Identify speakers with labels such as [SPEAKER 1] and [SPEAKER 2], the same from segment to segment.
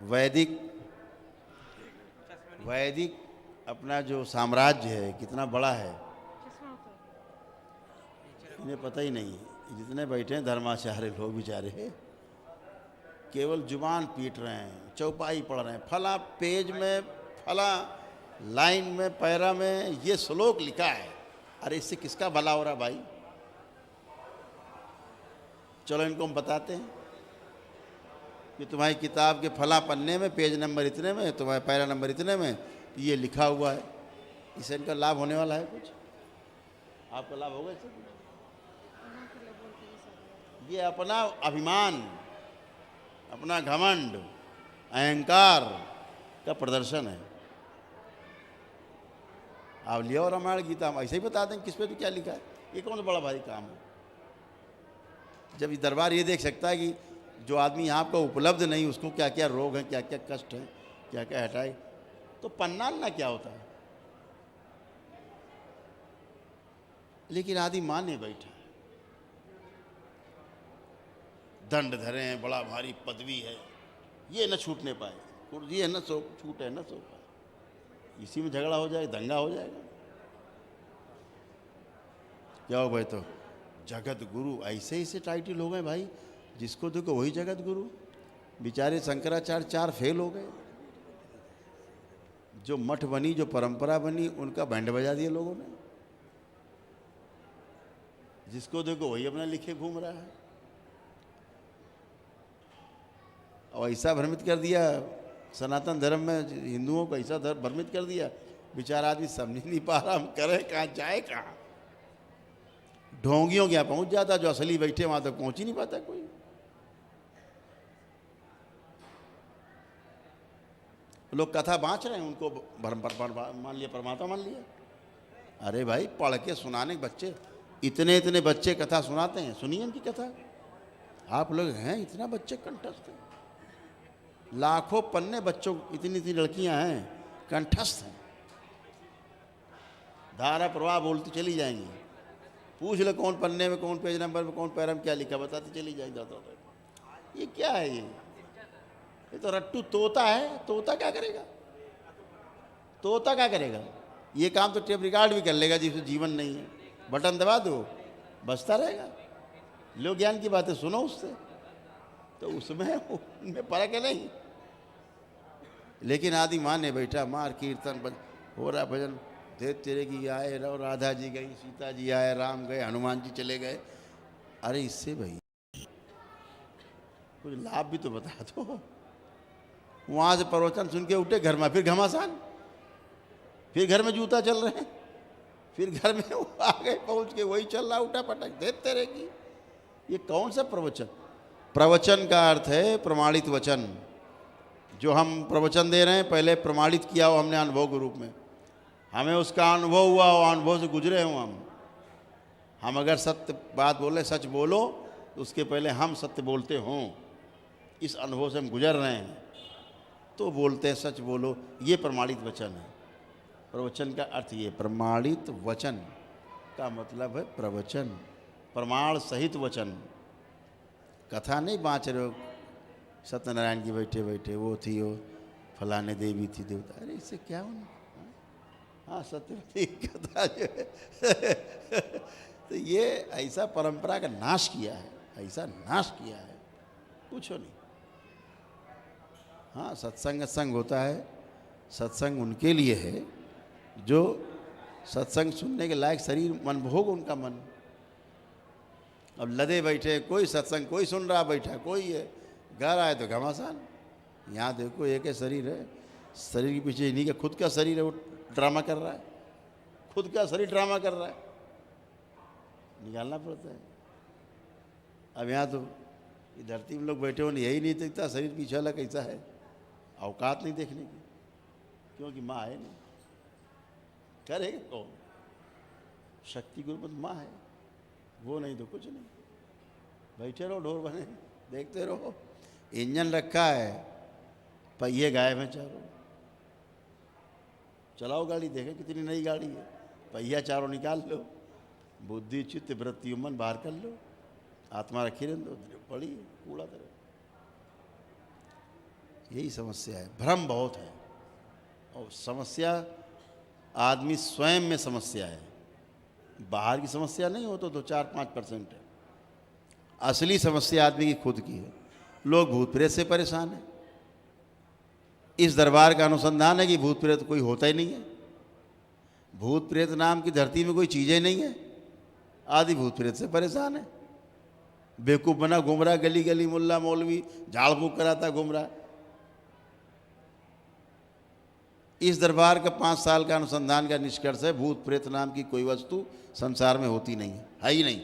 [SPEAKER 1] वैदिक वैदिक अपना जो साम्राज्य है कितना बड़ा है इन्हें पता ही नहीं है। जितने बैठे हैं धर्माचार्य लोग बेचारे केवल जुबान पीट रहे हैं, चौपाई पढ़ रहे हैं, फला पेज में, फला लाइन में, पैरा में ये श्लोक लिखा है। अरे इससे किसका भला हो रहा भाई? चलो इनको हम बताते हैं कि तुम्हारी किताब के फला पन्ने में पेज नंबर इतने में, तुम्हारे पैरा नंबर इतने में ये लिखा हुआ है। इससे इनका लाभ होने वाला है कुछ? आपका लाभ होगा इससे? ये अपना अभिमान, अपना घमंड, अहंकार का प्रदर्शन है। आप लिया और रामायण गीता हम ऐसे ही बता दें किस पे तो क्या लिखा है। ये कौन सा बड़ा भारी काम है? जब दरबार ये देख सकता है कि जो आदमी यहाँ का उपलब्ध नहीं उसको क्या क्या रोग हैं, क्या क्या कष्ट हैं, क्या क्या हटाए, तो पन्नालना क्या होता है। लेकिन आदि माने बैठा है, दंड धरे हैं, बड़ा भारी पदवी है, ये न छूटने पाए, कुर्सी है न सो छूटे न सो पाए, इसी में झगड़ा हो जाए, दंगा हो जाएगा। क्या हो भाई? तो जगत गुरु ऐसे ऐसे टाइटल हो गए भाई, जिसको देखो वही जगत गुरु। बेचारे शंकराचार्य 4 फेल हो गए। जो मठ बनी, जो परंपरा बनी, उनका बैंड बजा दिया लोगों ने। जिसको देखो वही अपना लिखे घूम रहा है और ऐसा भ्रमित कर दिया सनातन धर्म में, हिंदुओं को ऐसा भ्रमित कर दिया, बेचारा आदमी समझ नहीं पा रहा हम करें कहाँ, जाए कहाँ। ढोंगियों के यहाँ पहुंच जाता, जो असली बैठे वहां तक पहुंच ही नहीं पाता कोई। लोग कथा बाँच रहे हैं, उनको मान लिया, परमात्मा मान लिया। अरे भाई पढ़ के सुनाने के बच्चे, इतने इतने बच्चे कथा सुनाते हैं, सुनिए इनकी कथा। आप लोग हैं इतना बच्चे कंठस्थ हैं, लाखों पन्ने बच्चों, इतनी इतनी लड़कियां हैं कंठस्थ हैं, धारा प्रवाह बोलती चली जाएंगी। पूछ लो कौन पन्ने में, कौन पेज नंबर में, कौन पैरा में क्या लिखा, बताती चली जाएंगी। ये क्या है? ये तो रट्टू तोता है। तोता क्या करेगा? तोता क्या करेगा? ये काम तो टेप रिकॉर्ड भी कर लेगा जिसमें जीवन नहीं है, बटन दबा दो बजता रहेगा। लो ज्ञान की बातें सुनो उससे, तो उसमें उनमें फर्क है नहीं। लेकिन आदि माने बैठा, मार कीर्तन हो रहा, भजन दे तेरे की आए, राधा जी गई, सीता जी आए, राम गए, हनुमान जी चले गए। अरे इससे भाई कुछ लाभ भी तो बता दो। वहां से प्रवचन सुन के उठे, घर में फिर घमासान, फिर घर में जूता चल रहे हैं, फिर घर में आ गए, पहुंच के वही चल रहा, उठा पटक देते रहेगी। ये कौन सा प्रवचन? प्रवचन का अर्थ है प्रमाणित वचन। जो हम प्रवचन दे रहे हैं पहले प्रमाणित किया हो हमने अनुभव के रूप में, हमें उसका अनुभव हुआ हो, अनुभव से गुजरे हों हम अगर सत्य बात बोले, सच बोलो, तो उसके पहले हम सत्य बोलते हों, इस अनुभव से हम गुजर रहे हैं तो बोलते हैं सच बोलो। ये प्रमाणित वचन है। प्रवचन का अर्थ ये, प्रमाणित वचन का मतलब है प्रवचन, प्रमाण सहित वचन। कथा नहीं बाँच रहे हो सत्यनारायण की बैठे बैठे, वो थी, वो फलाने देवी थी, देवता। अरे इससे क्या होना? हाँ सत्यवती कथा जो है तो ये ऐसा परंपरा का नाश किया है, ऐसा नाश किया है, पूछो नहीं। हाँ सत्संग संग होता है, सत्संग उनके लिए है जो सत्संग सुनने के लायक शरीर मन भोग, उनका मन। अब लदे बैठे, कोई सत्संग कोई सुन रहा बैठा, कोई है, घर आए तो घमासान। यहाँ देखो एक है शरीर है, शरीर के पीछे इन्हीं का खुद का शरीर है, वो ड्रामा कर रहा है, खुद का शरीर ड्रामा कर रहा है, निकालना पड़ता है। अब यहाँ तो ये धरती में लोग बैठे हो, यही नहीं दिखता शरीर पीछे वाला कैसा है, औकात नहीं देखने की, क्योंकि माँ है नहीं। करेगा कौन? शक्ति गुरुमत माँ है, वो नहीं तो कुछ नहीं। बैठे रहो ढोर बने, देखते रहो। इंजन रखा है, पहिए गायब हैं चारों। चलाओ गाड़ी, देखें कितनी नई गाड़ी है, पहिया चारों निकाल लो, बुद्धि चित्त वृत्ति मन बाहर कर लो, आत्मा रखी रहने दो, पड़ी कूड़ा तरह। यही समस्या है, भ्रम बहुत है। और समस्या आदमी स्वयं में समस्या है, बाहर की समस्या नहीं हो तो 4-5% है। असली समस्या आदमी की खुद की है। लोग भूत प्रेत से परेशान हैं। इस दरबार का अनुसंधान है कि भूत प्रेत कोई होता ही नहीं है। भूत प्रेत नाम की धरती में कोई चीज़ें नहीं है। आदि भूत प्रेत से परेशान है। बेवकूफ़ बना घूम रहा, गली गली मुल्ला मौलवी झाड़ फूक कराता घूम रहा। इस दरबार का 5 साल का अनुसंधान का निष्कर्ष है, भूत प्रेत नाम की कोई वस्तु संसार में होती नहीं है ही नहीं।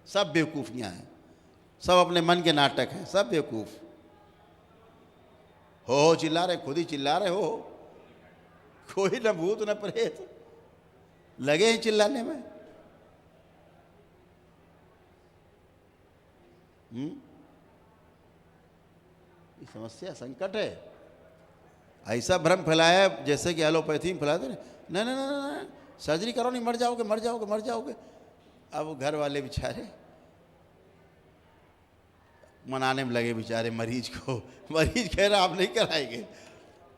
[SPEAKER 1] सब बेवकूफ़ियाँ हैं, सब अपने मन के नाटक हैं, सब बेवकूफ़। हो चिल्ला रहे, खुद ही चिल्ला रहे हो। कोई न भूत न प्रेत, लगे हैं चिल्लाने में। ये समस्या, संकट है। ऐसा भ्रम फैलाया है जैसे कि एलोपैथी में फैलाते हैं, नहीं नहीं नहीं, सर्जरी करो नहीं, मर जाओगे मर जाओगे मर जाओगे। अब घर वाले बेचारे मनाने में लगे बेचारे मरीज को। मरीज कह रहा आप नहीं कराएंगे।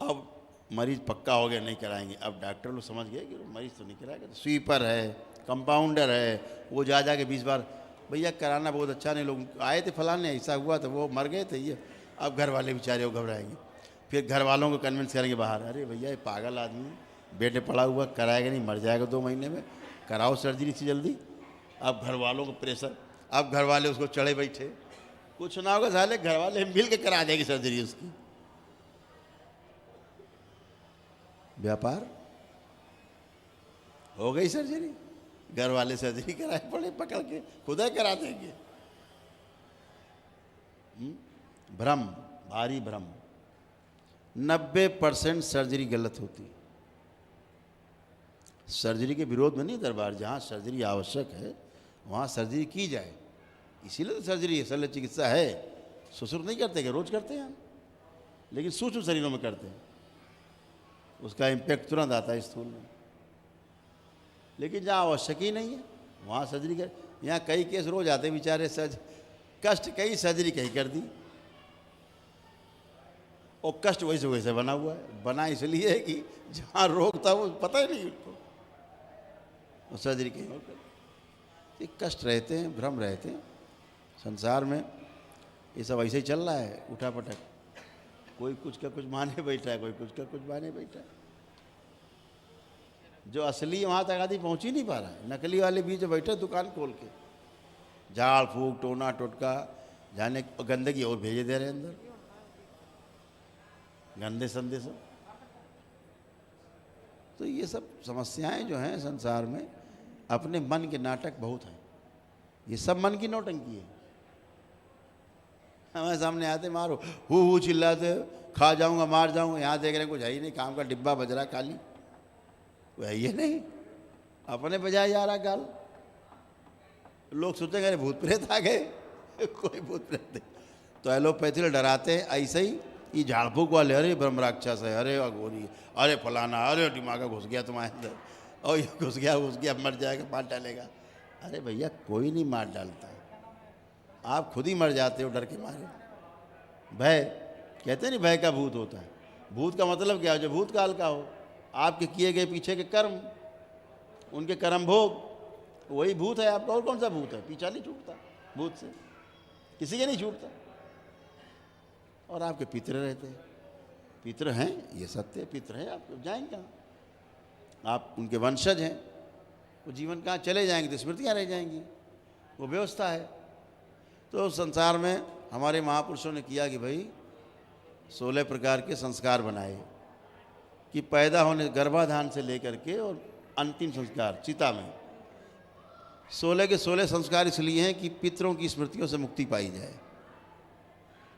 [SPEAKER 1] अब मरीज पक्का हो गया नहीं कराएंगे। अब डॉक्टर लोग समझ गए कि मरीज तो नहीं कराएगा। तो स्वीपर है, कंपाउंडर है, वो जा के 20 बार भैया कराना बहुत अच्छा नहीं, लोग आए थे फलाने ऐसा हुआ तो वो मर गए थे ये। अब घर वाले बेचारे वो घबराएंगे। फिर घर वालों को कन्विंस करेंगे बाहर, अरे भैया ये पागल आदमी बेड पड़ा हुआ, कराएगा नहीं, मर जाएगा 2 महीने में, कराओ सर्जरी से जल्दी। अब घर वालों को प्रेशर, अब घर वाले उसको चढ़े बैठे, कुछ ना होगा साले घर वाले मिल के करा देंगे सर्जरी उसकी। व्यापार हो गई सर्जरी, घर वाले सर्जरी कराए पड़े पकड़ के, खुदा करा देंगे। भ्रम, भारी भ्रम। 90% सर्जरी गलत होती। सर्जरी के विरोध में नहीं दरबार, जहाँ सर्जरी आवश्यक है वहाँ सर्जरी की जाए, इसीलिए तो सर्जरी है, शल्य चिकित्सा है। ससुर नहीं करते क्या, रोज करते हैं हम, लेकिन सूक्ष्म शरीरों में करते हैं, उसका इम्पैक्ट तुरंत आता है स्थूल में। लेकिन जहाँ आवश्यक ही नहीं है वहाँ सर्जरी कर। यहाँ कई केस रोज आते बेचारे, कष्ट कई सर्जरी कहीं कर दी, और कष्ट वैसे वैसे बना हुआ है। बना इसलिए है कि जहाँ रोग था वो पता ही नहीं उनको, और सर्जरी कहीं और कर। ये कष्ट रहते हैं, भ्रम रहते हैं। संसार में ये सब ऐसे ही चल रहा है, उठा पटक। कोई कुछ का कुछ माने बैठा है, कोई कुछ का कुछ माने बैठा है। जो असली वहाँ तक आदमी पहुँच ही नहीं पा रहा है। नकली वाले बीच बैठे दुकान खोल के, झाड़ फूक टोना टोटका जाने, गंदगी और भेजे दे रहे हैं अंदर, गंदे संदेश। तो ये सब समस्याएं जो हैं संसार में, अपने मन के नाटक बहुत हैं। ये सब मन की नौटंकी है। हमारे सामने आते मारो, हु चिल्लाते, खा जाऊंगा मार जाऊंगा। यहाँ देख रहे हैं कुछ है ही नहीं, काम का डिब्बा बज रहा खाली, वो है ये नहीं, अपने बजाय जा रहा गाल। लोग सोचेंगे अरे भूत प्रेत आ गए। कोई भूत प्रेत नहीं। तो एलोपैथी डराते हैं ऐसे ही। ये झाड़ फूक वाले, अरे ब्रह्म राक्षस है, अरे अघोरी, अरे फलाना, अरे दिमाग घुस गया तुम्हारे अंदर, और ये घुस गया मर जाएगा, मार डालेगा। अरे भैया कोई नहीं मार डालता है, आप खुद ही मर जाते हो डर के मारे। भय कहते नहीं, भय का भूत होता है। भूत का मतलब क्या है, जो भूत काल का हो, आपके किए गए पीछे के कर्म, उनके कर्म भोग, वही भूत है आपका। और कौन सा भूत है, पीछा नहीं छूटता भूत से, किसी के नहीं छूटता। और आपके पितृ रहते हैं, पितृ हैं, ये सत्य है, पितृ हैं, आप जाएंगे कहाँ? आप उनके वंशज हैं, वो जीवन कहाँ चले जाएंगे, तो स्मृतियाँ रह जाएंगी, वो व्यवस्था है। तो संसार में हमारे महापुरुषों ने किया कि भाई 16 प्रकार के संस्कार बनाए, कि पैदा होने गर्भाधान से लेकर के और अंतिम संस्कार चिता में 16 के 16 संस्कार इसलिए हैं कि पितरों की स्मृतियों से मुक्ति पाई जाए,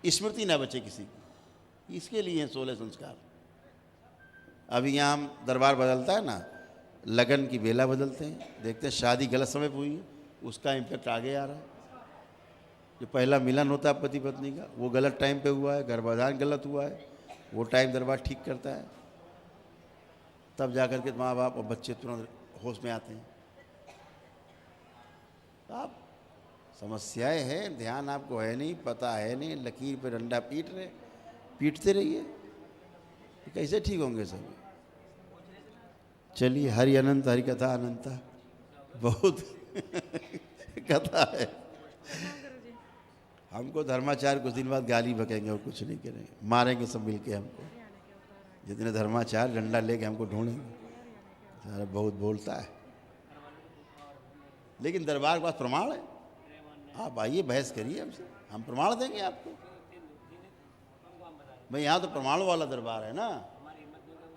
[SPEAKER 1] स्मृति ना बचे किसी की, इसके लिए हैं 16 संस्कार। अभी यहाँ हम दरबार बदलता है ना, लगन की बेला बदलते हैं, देखते हैं शादी गलत समय पर हुई है, उसका इम्पैक्ट आगे आ रहा है। जो पहला मिलन होता है पति पत्नी का, वो गलत टाइम पे हुआ है, गर्भाधान गलत हुआ है, वो टाइम दरबार ठीक करता है, तब जाकर के माँ बाप और बच्चे तुरंत होश में आते हैं। आप समस्याएं हैं, ध्यान आपको है नहीं, पता है नहीं, लकीर पे डंडा पीट रहे, पीटते रहिए, कैसे ठीक होंगे सब। चलिए, हरि अनंत, हरि कथा अनंता, बहुत कथा है। हमको धर्माचार्य कुछ दिन बाद गाली बकेंगे और कुछ नहीं करेंगे, मारेंगे सब मिलके हमको। जितने धर्माचार्य डंडा लेके हमको ढूंढेंगे, सारा बहुत बोलता है। लेकिन दरबार के पास प्रमाण है, आप आइए बहस करिए हमसे, हम प्रमाण देंगे आपको। भाई यहाँ तो प्रमाण वाला दरबार है ना,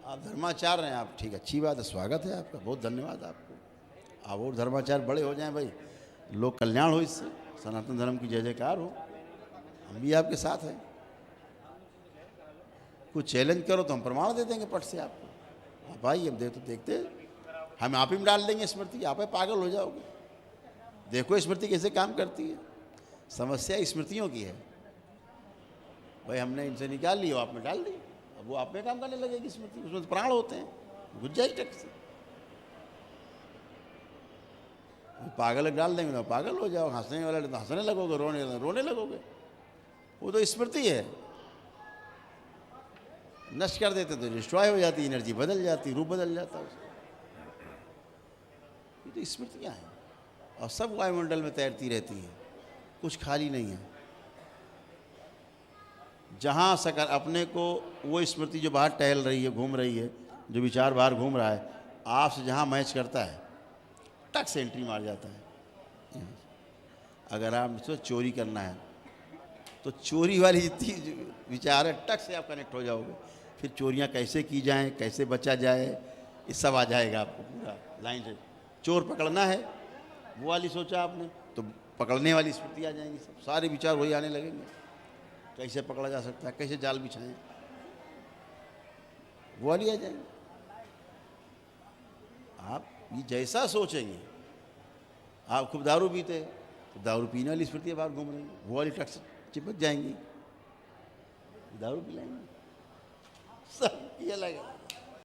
[SPEAKER 1] आप धर्माचार्य हैं आप, ठीक, अच्छी बात है, स्वागत है आपका, बहुत धन्यवाद आपको। आप और धर्माचार्य बड़े हो जाएं भाई, लोक कल्याण हो, इससे सनातन धर्म की जय जयकार हो, हम भी आपके साथ हैं। कुछ चैलेंज करो तो हम प्रमाण दे देंगे पट से आपको। आप आइए, हम देखते हम आप ही में डाल देंगे स्मृति, आप ही पागल हो जाओगे। देखो स्मृति कैसे काम करती है। समस्या स्मृतियों की है भाई, हमने इनसे निकाल ली, आप में डाल दी, अब वो आप में काम करने लगेगी स्मृति, उसमें तो प्राण होते हैं, घुस जाएगी टक से। पागल डाल देंगे तो पागल हो जाओ, हंसने वाले तो हंसने लगोगे, रोने लगोगे। वो तो स्मृति है, नष्ट कर देते तो डिस्ट्रॉय हो जाती, एनर्जी बदल जाती, रूप बदल जाता है उसका। ये तो स्मृतियाँ हैं और सब वायुमंडल में तैरती रहती हैं, कुछ खाली नहीं है। जहाँ सकर अपने को वो स्मृति जो बाहर टहल रही है, घूम रही है, जो विचार बाहर घूम रहा है, आपसे जहाँ मैच करता है टक से एंट्री मार जाता है। अगर आपको चोरी करना है तो चोरी वाली जितनी विचार है टक से आप कनेक्ट हो जाओगे, फिर चोरियां कैसे की जाएं, कैसे बचा जाए, ये सब आ जाएगा आपको पूरा लाइन से। चोर पकड़ना है वो वाली सोचा आपने तो पकड़ने वाली स्मृति आ जाएंगी, सब सारे विचार वही आने लगेंगे, कैसे पकड़ा जा सकता है, कैसे जाल बिछाएं, वो वाली आ जाएंगे। आप ये जैसा सोचेंगे, आप खूब दारू पीते तो दारू पीने वाली स्मृति बाहर घूम रही, वो वाली टक से चिपक जाएंगी, दारू पिलाएंगे, सब ये लगा।